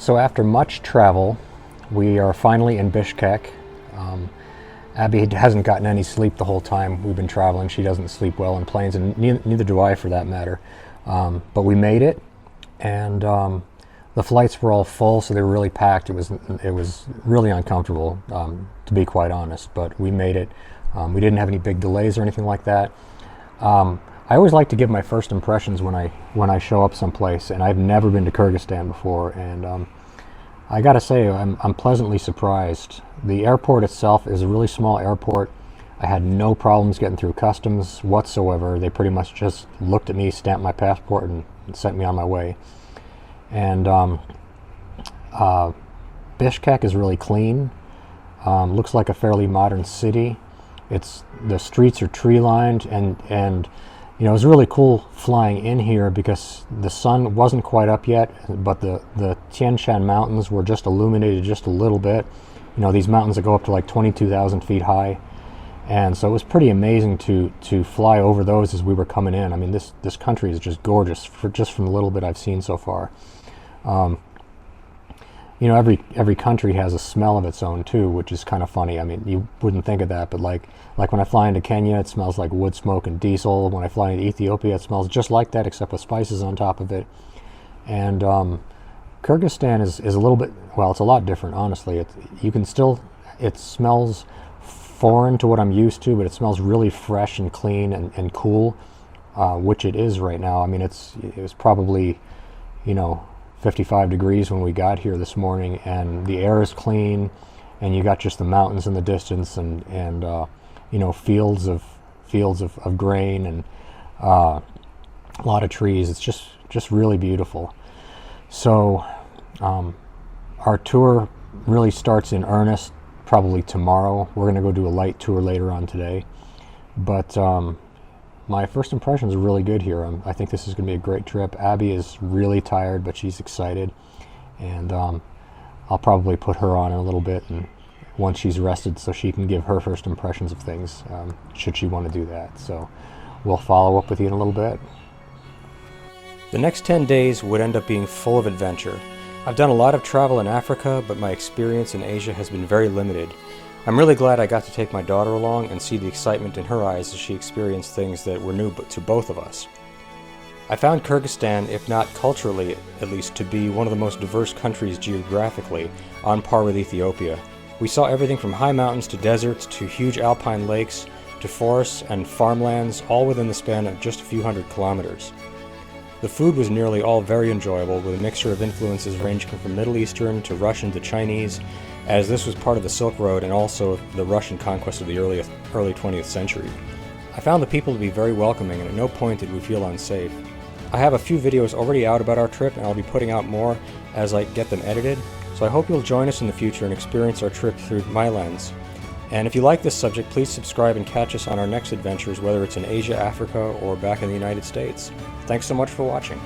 So after much travel, we are finally in Bishkek. Abby hasn't gotten any sleep the whole time we've been traveling. She doesn't sleep well in planes, and neither do I for that matter. But we made it, and the flights were all full, so they were really packed. It was really uncomfortable, to be quite honest, but we made it. We didn't have any big delays or anything like that. I always like to give my first impressions when I show up someplace, and I've never been to Kyrgyzstan before, and I gotta say I'm pleasantly surprised. The airport itself is a really small airport. I had no problems getting through customs whatsoever. They pretty much just looked at me, stamped my passport, and sent me on my way. And Bishkek is really clean. Looks like a fairly modern city. The streets are tree lined, and you know, it was really cool flying in here because the sun wasn't quite up yet, but the Tian Shan mountains were just illuminated just a little bit. You know, these mountains that go up to like 22,000 feet high, and so it was pretty amazing to fly over those as we were coming in. I mean, this country is just gorgeous just from the little bit I've seen so far. You know, every country has a smell of its own too, which is kind of funny. I mean, you wouldn't think of that, but like when I fly into Kenya, it smells like wood smoke and diesel. When I fly into Ethiopia, it smells just like that, except with spices on top of it. And Kyrgyzstan is a little bit, well, it's a lot different, honestly. It smells foreign to what I'm used to, but it smells really fresh and clean and cool, which it is right now. I mean, it was probably, you know, 55 degrees when we got here this morning, and the air is clean, and you got just the mountains in the distance, and you know, fields of grain, and a lot of trees. It's just really beautiful. So our tour really starts in earnest probably tomorrow. We're going to go do a light tour later on today, but my first impressions are really good here. I think this is going to be a great trip. Abby is really tired, but she's excited, and I'll probably put her on in a little bit, and once she's rested, so she can give her first impressions of things, should she want to do that. So we'll follow up with you in a little bit. The next 10 days would end up being full of adventure. I've done a lot of travel in Africa, but my experience in Asia has been very limited. I'm really glad I got to take my daughter along and see the excitement in her eyes as she experienced things that were new to both of us. I found Kyrgyzstan, if not culturally at least, to be one of the most diverse countries geographically, on par with Ethiopia. We saw everything from high mountains to deserts to huge alpine lakes to forests and farmlands, all within the span of just a few hundred kilometers. The food was nearly all very enjoyable, with a mixture of influences ranging from Middle Eastern to Russian to Chinese, as this was part of the Silk Road and also the Russian conquest of the early 20th century. I found the people to be very welcoming, and at no point did we feel unsafe. I have a few videos already out about our trip, and I'll be putting out more as I get them edited, so I hope you'll join us in the future and experience our trip through my lens. And if you like this subject, please subscribe and catch us on our next adventures, whether it's in Asia, Africa, or back in the United States. Thanks so much for watching.